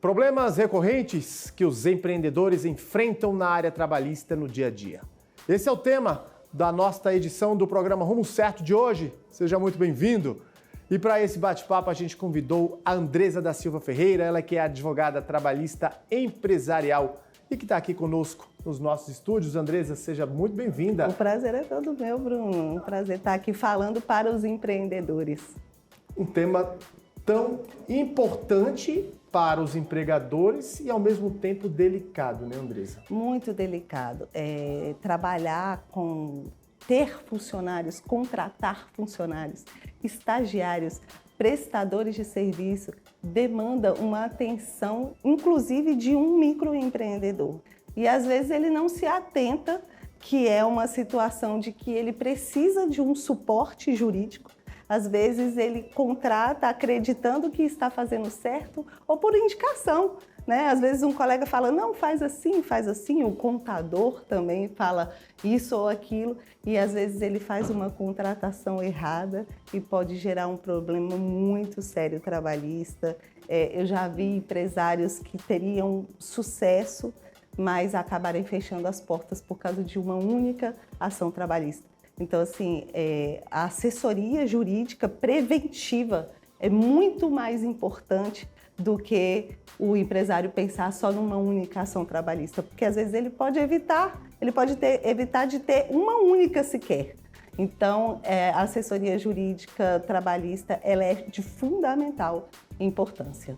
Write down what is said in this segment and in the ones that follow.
Problemas recorrentes que os empreendedores enfrentam na área trabalhista no dia a dia. Esse é o tema da nossa edição do programa Rumo Certo de hoje. Seja muito bem-vindo. E para esse bate-papo a gente convidou a Andresa da Silva Ferreira, ela que é advogada trabalhista empresarial e que está aqui conosco nos nossos estúdios. Andresa, seja muito bem-vinda. O prazer é todo meu, Bruno. Um prazer estar aqui falando para os empreendedores. Um tema tão importante para os empregadores e, ao mesmo tempo, delicado, né, Andresa? Muito delicado. Trabalhar com ter funcionários, contratar funcionários, estagiários, prestadores de serviço, demanda uma atenção, inclusive de um microempreendedor. E, às vezes, ele não se atenta que é uma situação de que ele precisa de um suporte jurídico. Às vezes ele contrata acreditando que está fazendo certo ou por indicação, né? Às vezes um colega fala, não, faz assim, o contador também fala isso ou aquilo e às vezes ele faz uma contratação errada e pode gerar um problema muito sério trabalhista. Eu já vi empresários que teriam sucesso, mas acabarem fechando as portas por causa de uma única ação trabalhista. Então, assim, a assessoria jurídica preventiva é muito mais importante do que o empresário pensar só numa única ação trabalhista, porque às vezes ele pode evitar de ter uma única sequer. Então, a assessoria jurídica trabalhista ela é de fundamental importância.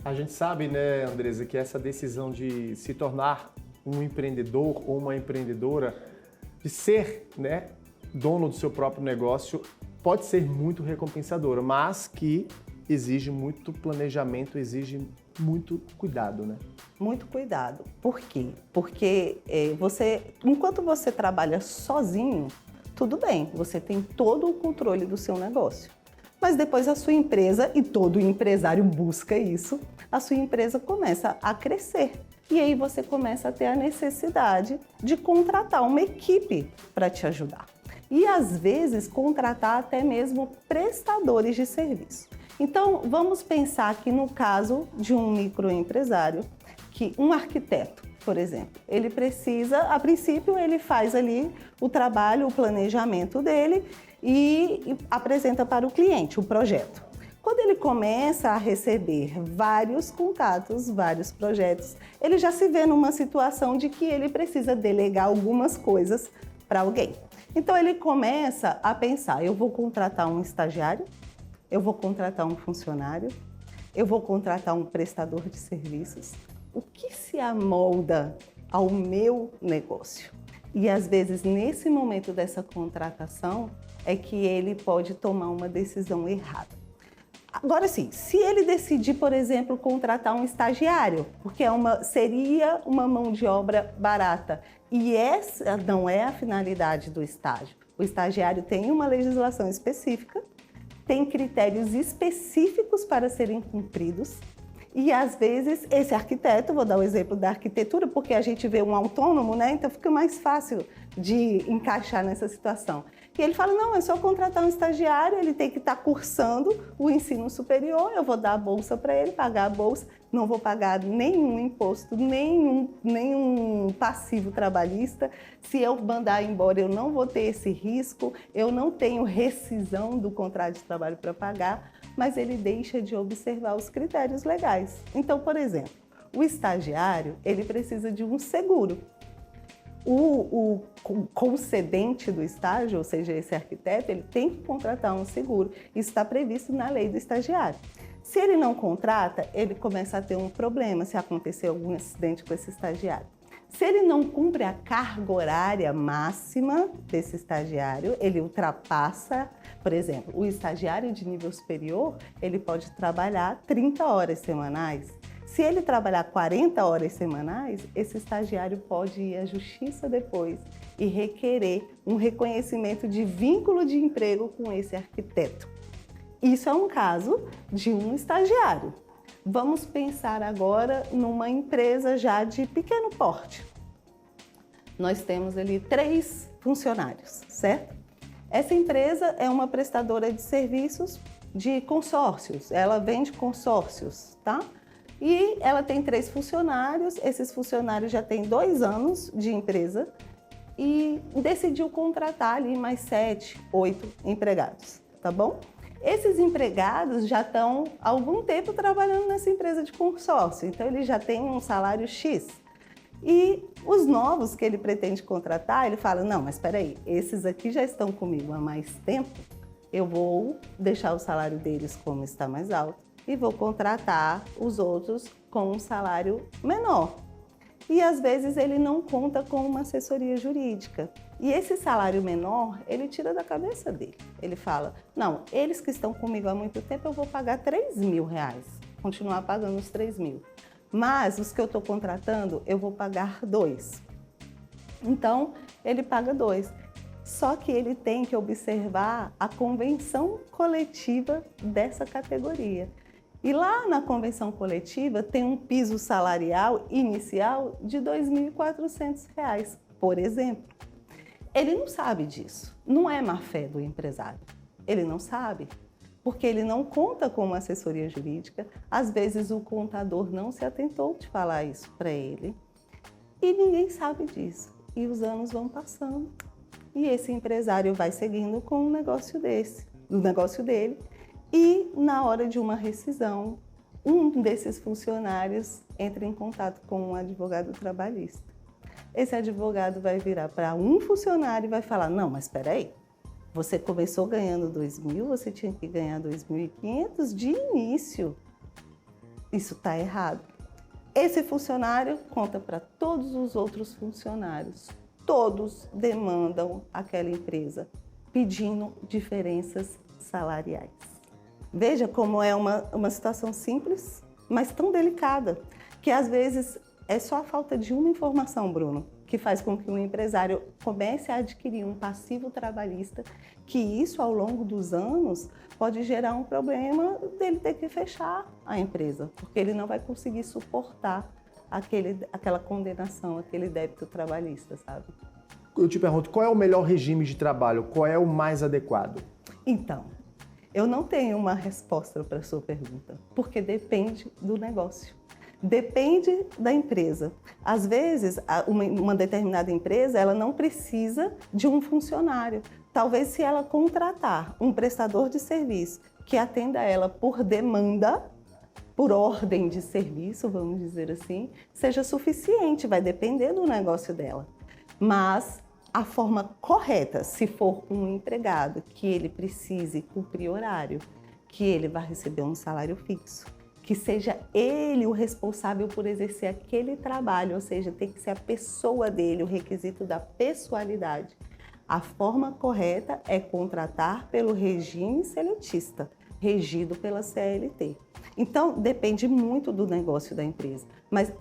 A gente sabe, né, Andresa, que essa decisão de se tornar um empreendedor ou uma empreendedora, de ser, né, dono do seu próprio negócio, pode ser muito recompensadora, mas que exige muito planejamento, exige muito cuidado, né? Muito cuidado. Por quê? Porque enquanto você trabalha sozinho, tudo bem, você tem todo o controle do seu negócio. Mas depois a sua empresa, e todo empresário busca isso, a sua empresa começa a crescer. E aí você começa a ter a necessidade de contratar uma equipe para te ajudar. E às vezes contratar até mesmo prestadores de serviço. Então vamos pensar que no caso de um microempresário, que um arquiteto, por exemplo, ele precisa, a princípio ele faz ali o trabalho, o planejamento dele e apresenta para o cliente o projeto. Quando ele começa a receber vários contatos, vários projetos, ele já se vê numa situação de que ele precisa delegar algumas coisas para alguém. Então ele começa a pensar, eu vou contratar um estagiário, eu vou contratar um funcionário, eu vou contratar um prestador de serviços. O que se amolda ao meu negócio? E às vezes nesse momento dessa contratação é que ele pode tomar uma decisão errada. Agora sim, se ele decidir, por exemplo, contratar um estagiário, porque seria uma mão de obra barata, e essa não é a finalidade do estágio. O estagiário tem uma legislação específica, tem critérios específicos para serem cumpridos, e às vezes esse arquiteto, vou dar o exemplo da arquitetura, porque a gente vê um autônomo, né? Então fica mais fácil de encaixar nessa situação. E ele fala, não, é só contratar um estagiário, ele tem que estar cursando o ensino superior, eu vou dar a bolsa para ele, pagar a bolsa, não vou pagar nenhum imposto, nenhum passivo trabalhista. Se eu mandar embora, eu não vou ter esse risco, eu não tenho rescisão do contrato de trabalho para pagar, mas ele deixa de observar os critérios legais. Então, por exemplo, o estagiário, ele precisa de um seguro. O concedente do estágio, ou seja, esse arquiteto, ele tem que contratar um seguro. Isso está previsto na lei do estagiário. Se ele não contrata, ele começa a ter um problema se acontecer algum acidente com esse estagiário. Se ele não cumpre a carga horária máxima desse estagiário, ele ultrapassa, por exemplo, o estagiário de nível superior, ele pode trabalhar 30 horas semanais. Se ele trabalhar 40 horas semanais, esse estagiário pode ir à justiça depois e requerer um reconhecimento de vínculo de emprego com esse arquiteto. Isso é um caso de um estagiário. Vamos pensar agora numa empresa já de pequeno porte. Nós temos ali 3 funcionários, certo? Essa empresa é uma prestadora de serviços de consórcios, ela vende consórcios, tá? E ela tem 3 funcionários, esses funcionários já têm 2 anos de empresa e decidiu contratar ali mais 7, 8 empregados, tá bom? Esses empregados já estão há algum tempo trabalhando nessa empresa de consórcio, então ele já tem um salário X. E os novos que ele pretende contratar, ele fala, não, mas espera aí, esses aqui já estão comigo há mais tempo, eu vou deixar o salário deles como está mais alto e vou contratar os outros com um salário menor. E às vezes ele não conta com uma assessoria jurídica. E esse salário menor, ele tira da cabeça dele. Ele fala, não, eles que estão comigo há muito tempo, eu vou pagar R$3.000, continuar pagando os 3.000. Mas os que eu estou contratando, eu vou pagar 2. Então, ele paga 2. Só que ele tem que observar a convenção coletiva dessa categoria. E lá na convenção coletiva tem um piso salarial inicial de R$ 2.400, por exemplo. Ele não sabe disso, não é má fé do empresário. Ele não sabe, porque ele não conta com uma assessoria jurídica, às vezes o contador não se atentou de falar isso para ele e ninguém sabe disso. E os anos vão passando e esse empresário vai seguindo com um negócio dele. E na hora de uma rescisão, um desses funcionários entra em contato com um advogado trabalhista. Esse advogado vai virar para um funcionário e vai falar, não, mas espera aí, você começou ganhando 2.000, você tinha que ganhar 2.500 de início. Isso está errado. Esse funcionário conta para todos os outros funcionários. Todos demandam aquela empresa, pedindo diferenças salariais. Veja como é uma situação simples, mas tão delicada, que às vezes é só a falta de uma informação, Bruno, que faz com que o empresário comece a adquirir um passivo trabalhista, que isso ao longo dos anos pode gerar um problema dele ter que fechar a empresa, porque ele não vai conseguir suportar aquela condenação, aquele débito trabalhista, sabe? Eu te pergunto, qual é o melhor regime de trabalho? Qual é o mais adequado? Então, eu não tenho uma resposta para a sua pergunta, porque depende do negócio. Depende da empresa. Às vezes, uma determinada empresa, ela não precisa de um funcionário. Talvez se ela contratar um prestador de serviço que atenda ela por demanda, por ordem de serviço, vamos dizer assim, seja suficiente, vai depender do negócio dela. Mas a forma correta, se for um empregado que ele precise cumprir horário, que ele vai receber um salário fixo, que seja ele o responsável por exercer aquele trabalho, ou seja, tem que ser a pessoa dele, o requisito da pessoalidade. A forma correta é contratar pelo regime seletista, regido pela CLT. Então, depende muito do negócio da empresa, mas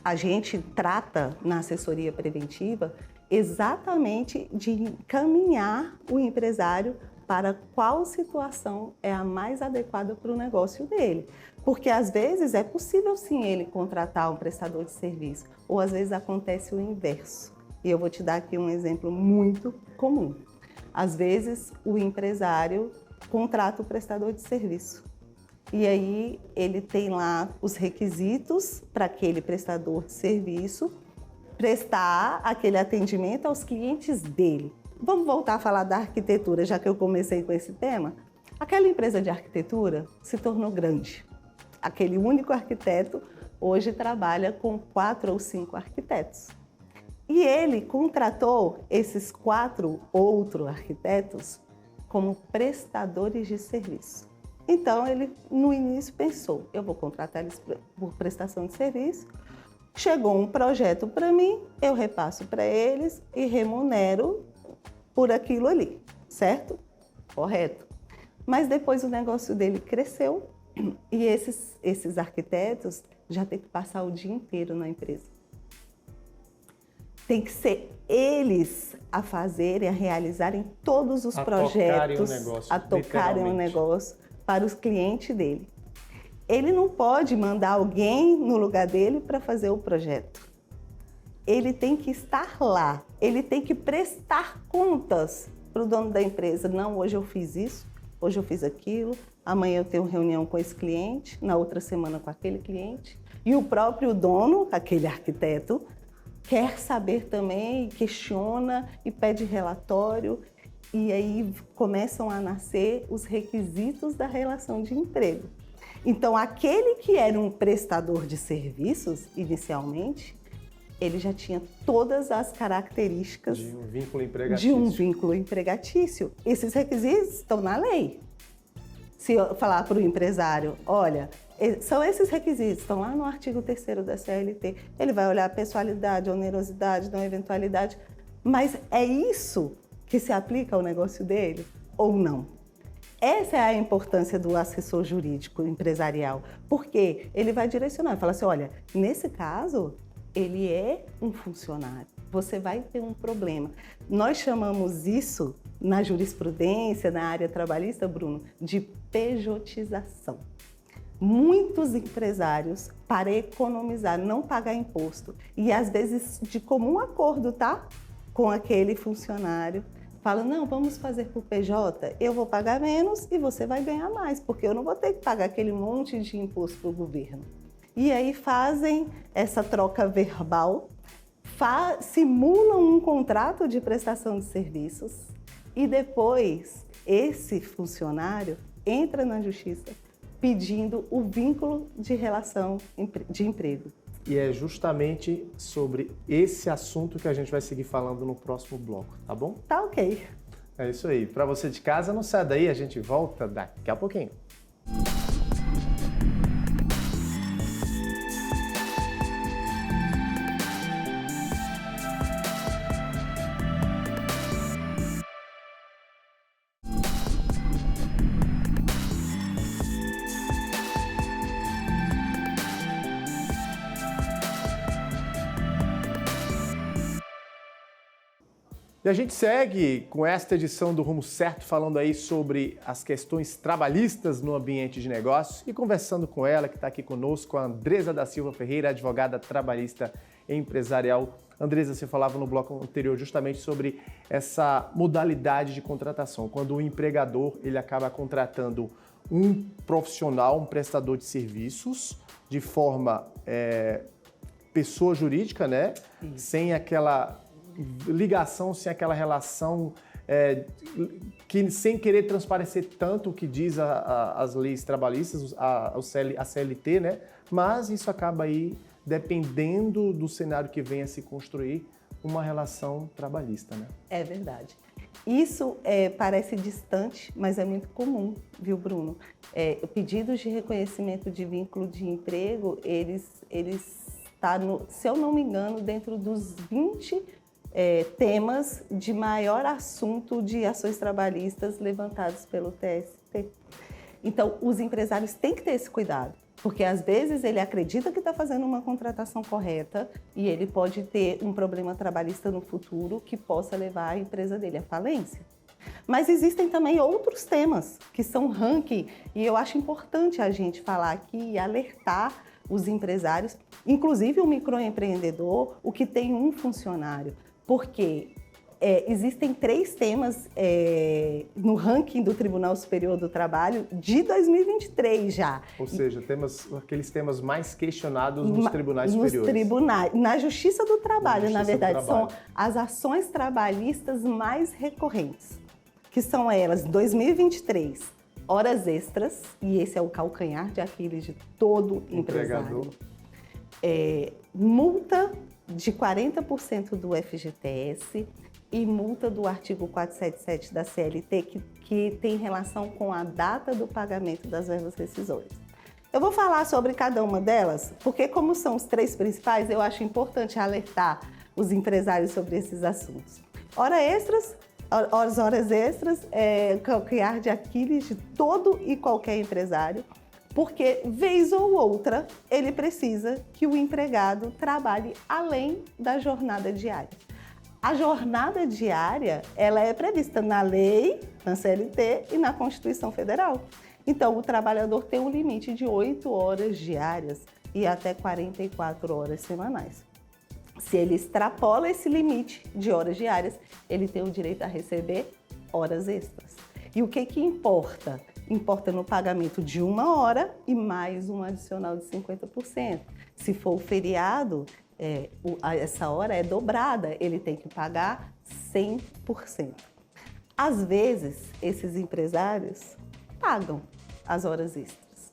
a gente trata na assessoria preventiva exatamente de encaminhar o empresário para qual situação é a mais adequada para o negócio dele. Porque às vezes é possível sim ele contratar um prestador de serviço, ou às vezes acontece o inverso. E eu vou te dar aqui um exemplo muito comum. Às vezes o empresário contrata o prestador de serviço. E aí ele tem lá os requisitos para aquele prestador de serviço prestar aquele atendimento aos clientes dele. Vamos voltar a falar da arquitetura, já que eu comecei com esse tema. Aquela empresa de arquitetura se tornou grande. Aquele único arquiteto hoje trabalha com 4 ou 5 arquitetos. E ele contratou esses 4 outros arquitetos como prestadores de serviço. Então, ele no início pensou, eu vou contratar eles por prestação de serviço. Chegou um projeto para mim, eu repasso para eles e remunero por aquilo ali, certo? Correto. Mas depois o negócio dele cresceu e esses arquitetos já têm que passar o dia inteiro na empresa. Tem que ser eles a fazerem, a realizarem todos os projetos, a tocarem o negócio para os clientes dele. Ele não pode mandar alguém no lugar dele para fazer o projeto. Ele tem que estar lá, ele tem que prestar contas para o dono da empresa. Não, hoje eu fiz isso, hoje eu fiz aquilo, amanhã eu tenho reunião com esse cliente, na outra semana com aquele cliente. E o próprio dono, aquele arquiteto, quer saber também, questiona e pede relatório. E aí começam a nascer os requisitos da relação de emprego. Então, aquele que era um prestador de serviços, inicialmente, ele já tinha todas as características de um vínculo empregatício. Esses requisitos estão na lei. Se eu falar para o empresário, olha, são esses requisitos, estão lá no artigo 3º da CLT, ele vai olhar a pessoalidade, a onerosidade, não eventualidade, mas é isso que se aplica ao negócio dele ou não? Essa é a importância do assessor jurídico empresarial, porque ele vai direcionar, fala assim, olha, nesse caso, ele é um funcionário, você vai ter um problema. Nós chamamos isso, na jurisprudência, na área trabalhista, Bruno, de pejotização. Muitos empresários, para economizar, não pagar imposto, e às vezes de comum acordo, tá? Com aquele funcionário, falam, não, vamos fazer por PJ, eu vou pagar menos e você vai ganhar mais, porque eu não vou ter que pagar aquele monte de imposto para o governo. E aí fazem essa troca verbal, simulam um contrato de prestação de serviços e depois esse funcionário entra na justiça pedindo o vínculo de relação de emprego. E é justamente sobre esse assunto que a gente vai seguir falando no próximo bloco, tá bom? Tá ok. É isso aí. Para você de casa, não sai daí, a gente volta daqui a pouquinho. E a gente segue com esta edição do Rumo Certo, falando aí sobre as questões trabalhistas no ambiente de negócio e conversando com ela, que está aqui conosco, a Andresa da Silva Ferreira, advogada trabalhista e empresarial. Andresa, você falava no bloco anterior justamente sobre essa modalidade de contratação, quando o empregador ele acaba contratando um profissional, um prestador de serviços, de forma pessoa jurídica, né? Sem aquela ligação, sem aquela relação, que sem querer transparecer tanto o que diz as leis trabalhistas, a CLT, né? Mas isso acaba aí, dependendo do cenário que venha a se construir, uma relação trabalhista, né? É verdade. Isso parece distante, mas é muito comum, viu, Bruno? Pedidos de reconhecimento de vínculo de emprego, eles estão, se eu não me engano, dentro dos 20 temas de maior assunto de ações trabalhistas levantados pelo TST. Então, os empresários têm que ter esse cuidado, porque às vezes ele acredita que está fazendo uma contratação correta e ele pode ter um problema trabalhista no futuro que possa levar a empresa dele à falência. Mas existem também outros temas que são ranking e eu acho importante a gente falar aqui e alertar os empresários, inclusive o microempreendedor, o que tem um funcionário. Porque existem 3 temas no ranking do Tribunal Superior do Trabalho de 2023 já. Ou seja, aqueles temas mais questionados nos tribunais superiores. Nos tribunais, na Justiça do Trabalho, na verdade, são as ações trabalhistas mais recorrentes, que são elas, 2023, horas extras, e esse é o calcanhar de Aquiles de todo empresário. Multa de 40% do FGTS e multa do artigo 477 da CLT, que tem relação com a data do pagamento das verbas rescisórias. Eu vou falar sobre cada uma delas, porque como são os 3 principais, eu acho importante alertar os empresários sobre esses assuntos. Horas extras é calcanhar de Aquiles de todo e qualquer empresário, porque, vez ou outra, ele precisa que o empregado trabalhe além da jornada diária. A jornada diária, ela é prevista na lei, na CLT e na Constituição Federal. Então, o trabalhador tem um limite de 8 horas diárias e até 44 horas semanais. Se ele extrapola esse limite de horas diárias, ele tem o direito a receber horas extras. E o que importa? importa no pagamento de 1 hora e mais um adicional de 50%. Se for o feriado, essa hora é dobrada, ele tem que pagar 100%. Às vezes, esses empresários pagam as horas extras.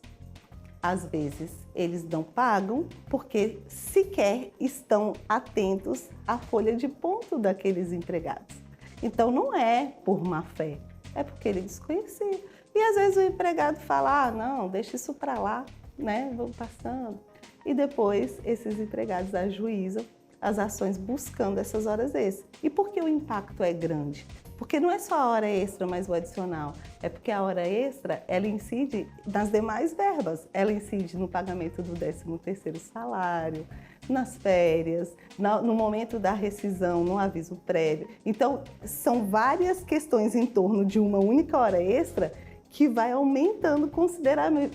Às vezes, eles não pagam porque sequer estão atentos à folha de ponto daqueles empregados. Então, não é por má fé, é porque ele desconhecia. E às vezes o empregado fala, não, deixa isso para lá, né? Vamos passando. E depois esses empregados ajuizam as ações buscando essas horas extras. E por que o impacto é grande? Porque não é só a hora extra mais o adicional, é porque a hora extra, ela incide nas demais verbas. Ela incide no pagamento do 13º salário, nas férias, no momento da rescisão, no aviso prévio. Então, são várias questões em torno de uma única hora extra que vai aumentando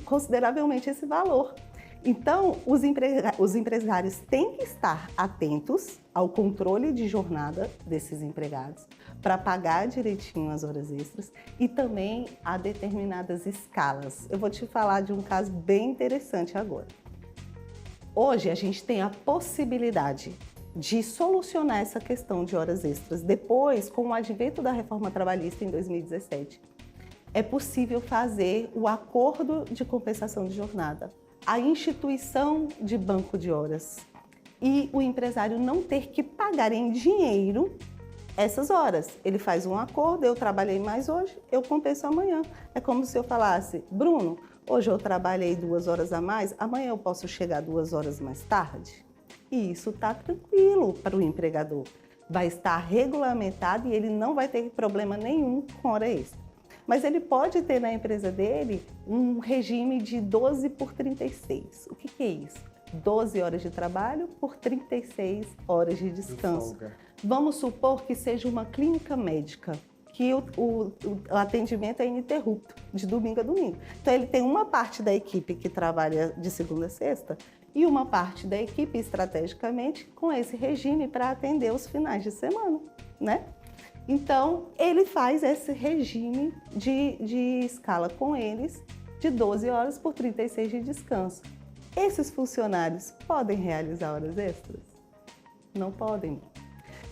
consideravelmente esse valor. Então, os empresários têm que estar atentos ao controle de jornada desses empregados para pagar direitinho as horas extras e também a determinadas escalas. Eu vou te falar de um caso bem interessante agora. Hoje, a gente tem a possibilidade de solucionar essa questão de horas extras depois, com o advento da reforma trabalhista em 2017. É possível fazer o acordo de compensação de jornada, a instituição de banco de horas e o empresário não ter que pagar em dinheiro essas horas. Ele faz um acordo, eu trabalhei mais hoje, eu compenso amanhã. É como se eu falasse, Bruno, hoje eu trabalhei 2 horas a mais, amanhã eu posso chegar 2 horas mais tarde? E isso está tranquilo para o empregador. Vai estar regulamentado e ele não vai ter problema nenhum com hora extra. Mas ele pode ter na empresa dele um regime de 12 por 36. O que é isso? 12 horas de trabalho por 36 horas de descanso. Vamos supor que seja uma clínica médica, que o atendimento é ininterrupto, de domingo a domingo. Então, ele tem uma parte da equipe que trabalha de segunda a sexta e uma parte da equipe, estrategicamente, com esse regime para atender os finais de semana, né? Então, ele faz esse regime de escala com eles, de 12 horas por 36 de descanso. Esses funcionários podem realizar horas extras? Não podem.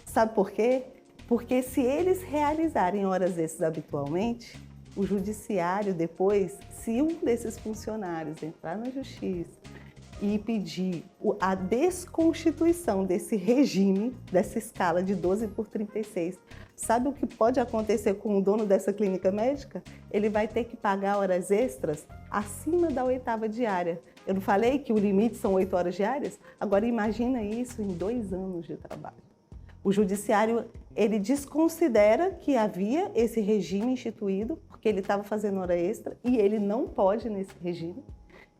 Sabe por quê? Porque se eles realizarem horas extras habitualmente, o judiciário depois, se um desses funcionários entrar na justiça e pedir a desconstituição desse regime, dessa escala de 12 por 36, sabe o que pode acontecer com o dono dessa clínica médica? Ele vai ter que pagar horas extras acima da 8ª diária. Eu não falei que o limite são 8 horas diárias? Agora imagina isso em 2 anos de trabalho. O judiciário, ele desconsidera que havia esse regime instituído, porque ele estava fazendo hora extra e ele não pode nesse regime.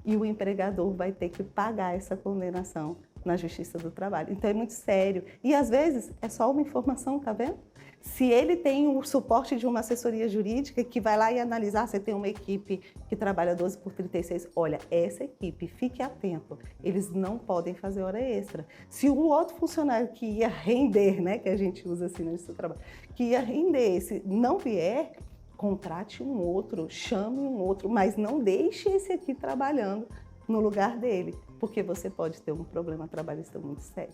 E o empregador vai ter que pagar essa condenação na Justiça do Trabalho. Então é muito sério. E às vezes é só uma informação, tá vendo? Se ele tem o suporte de uma assessoria jurídica que vai lá e analisar, você tem uma equipe que trabalha 12 por 36, olha, essa equipe, fique atento, eles não podem fazer hora extra. Se o outro funcionário que ia render, né, que a gente usa assim no seu trabalho, que ia render, se não vier, contrate um outro, chame um outro, mas não deixe esse aqui trabalhando no lugar dele, porque você pode ter um problema trabalhista muito sério.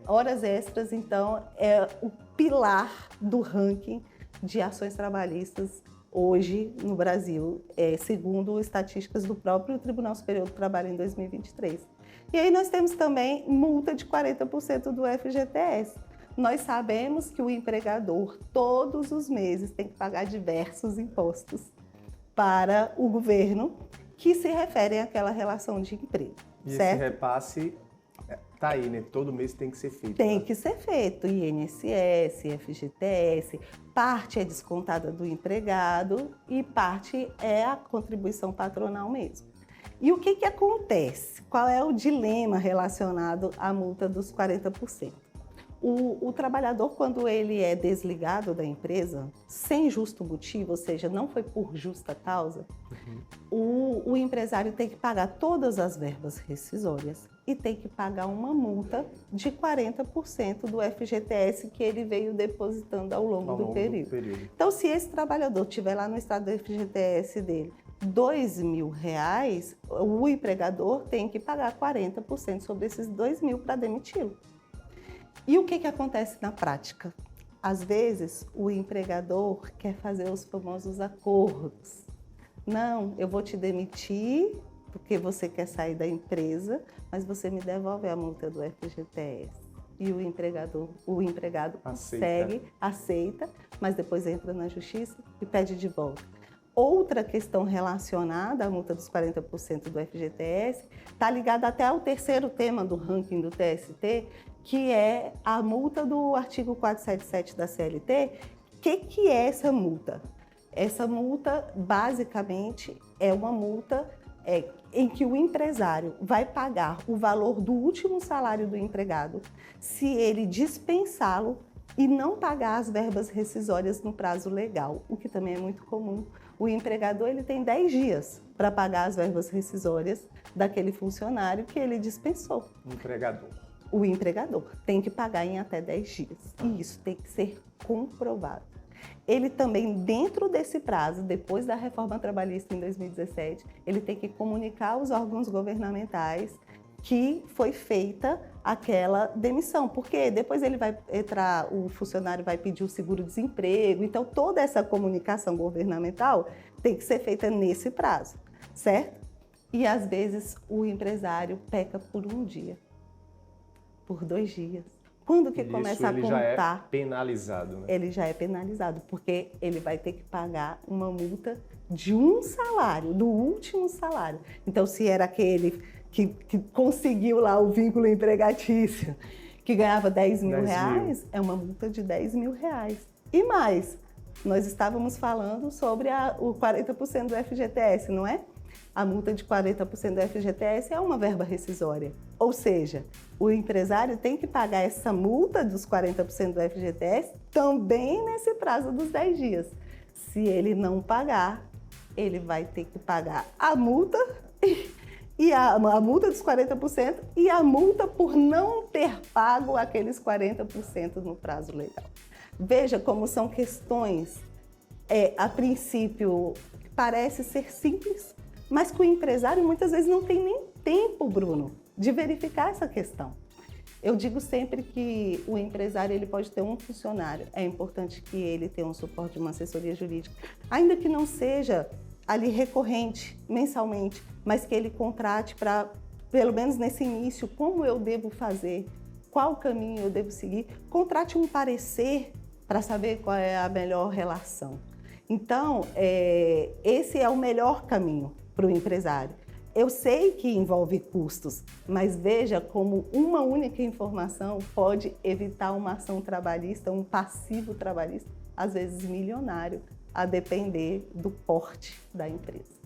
Horas extras, então, é o pilar do ranking de ações trabalhistas hoje no Brasil, segundo estatísticas do próprio Tribunal Superior do Trabalho em 2023. E aí nós temos também multa de 40% do FGTS. Nós sabemos que o empregador, todos os meses, tem que pagar diversos impostos para o governo que se referem àquela relação de emprego. E certo? esse repasse está aí, né? Todo mês tem que ser feito. Tem que ser feito. INSS, FGTS, parte é descontada do empregado e parte é a contribuição patronal mesmo. E o que acontece? Qual é o dilema relacionado à multa dos 40%? O trabalhador, quando ele é desligado da empresa, sem justo motivo, ou seja, não foi por justa causa, o empresário tem que pagar todas as verbas rescisórias e tem que pagar uma multa de 40% do FGTS que ele veio depositando ao longo do período. Então, se esse trabalhador tiver lá no estado do FGTS dele R$2.000, o empregador tem que pagar 40% sobre esses R$2.000 para demiti-lo. E o que acontece na prática? Às vezes, o empregador quer fazer os famosos acordos. Não, eu vou te demitir porque você quer sair da empresa, mas você me devolve a multa do FGTS. E o empregado aceita, mas depois entra na justiça e pede de volta. Outra questão relacionada à multa dos 40% do FGTS está ligada até ao terceiro tema do ranking do TST, que é a multa do artigo 477 da CLT. O que é essa multa? Essa multa, basicamente, é uma multa em que o empresário vai pagar o valor do último salário do empregado se ele dispensá-lo e não pagar as verbas rescisórias no prazo legal, o que também é muito comum. O empregador ele tem 10 dias para pagar as verbas rescisórias daquele funcionário que ele dispensou. O empregador tem que pagar em até 10 dias. E isso tem que ser comprovado. Ele também, dentro desse prazo, depois da reforma trabalhista em 2017, ele tem que comunicar aos órgãos governamentais que foi feita aquela demissão, porque depois ele vai entrar, o funcionário vai pedir o seguro-desemprego, então toda essa comunicação governamental tem que ser feita nesse prazo, certo? E às vezes o empresário peca por um dia, por 2 dias. Quando que começa a contar? Ele já é penalizado, né? Ele já é penalizado, porque ele vai ter que pagar uma multa de um salário, do último salário. Então, se era aquele que conseguiu lá o vínculo empregatício, que ganhava R$10.000, é uma multa de R$10.000. E mais, nós estávamos falando sobre o 40% do FGTS, não é? A multa de 40% do FGTS é uma verba rescisória. Ou seja, o empresário tem que pagar essa multa dos 40% do FGTS também nesse prazo dos 10 dias. Se ele não pagar, ele vai ter que pagar a multa e a multa dos 40% e a multa por não ter pago aqueles 40% no prazo legal. Veja como são questões, a princípio, parece ser simples, mas que o empresário muitas vezes não tem nem tempo, Bruno, de verificar essa questão. Eu digo sempre que o empresário ele pode ter um funcionário, é importante que ele tenha um suporte de uma assessoria jurídica, ainda que não seja ali recorrente, mensalmente, mas que ele contrate para, pelo menos nesse início, como eu devo fazer, qual caminho eu devo seguir, contrate um parecer para saber qual é a melhor relação. Então, esse é o melhor caminho para o empresário. Eu sei que envolve custos, mas veja como uma única informação pode evitar uma ação trabalhista, um passivo trabalhista, às vezes milionário, a depender do porte da empresa.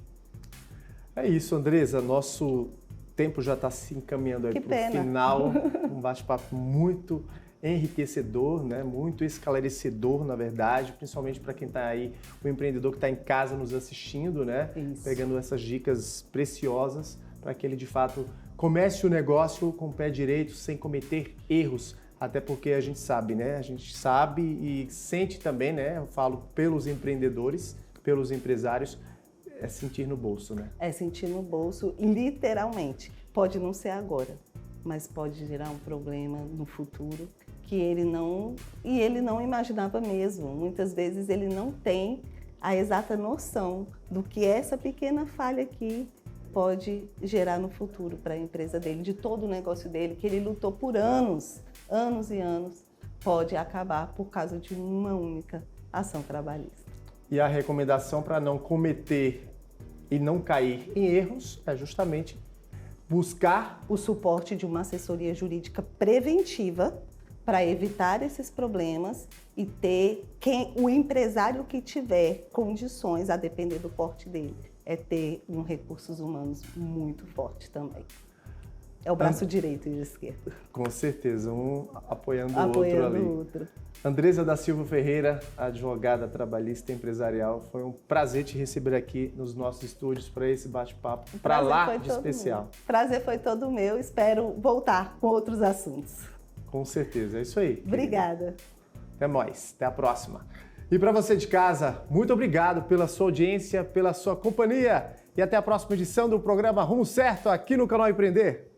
É isso, Andresa. Nosso tempo já está se encaminhando para o final. Um bate-papo muito enriquecedor, né? Muito esclarecedor, na verdade, principalmente para quem está aí, o empreendedor que está em casa nos assistindo, né? Isso. Pegando essas dicas preciosas para que ele, de fato, comece o negócio com o pé direito, sem cometer erros, até porque a gente sabe, né? A gente sabe e sente também, né? Eu falo pelos empreendedores, pelos empresários, é sentir no bolso, né? É sentir no bolso, literalmente. Pode não ser agora, mas pode gerar um problema no futuro que ele não imaginava mesmo. Muitas vezes ele não tem a exata noção do que essa pequena falha aqui pode gerar no futuro para a empresa dele, de todo o negócio dele, que ele lutou por anos e anos, pode acabar por causa de uma única ação trabalhista. E a recomendação para não cometer e não cair em erros é justamente buscar o suporte de uma assessoria jurídica preventiva para evitar esses problemas e ter o empresário que tiver condições, a depender do porte dele, é ter recursos humanos muito forte também. É o braço direito e o esquerdo. Com certeza, um apoiando o Apoiando outro ali. o outro. Andresa da Silva Ferreira, advogada trabalhista e empresarial, foi um prazer te receber aqui nos nossos estúdios para esse bate-papo para lá de especial. Meu. Prazer foi todo meu, espero voltar com outros assuntos. Com certeza, é isso aí. Obrigada. Até mais, até a próxima. E para você de casa, muito obrigado pela sua audiência, pela sua companhia e até a próxima edição do programa Rumo Certo aqui no canal Empreender.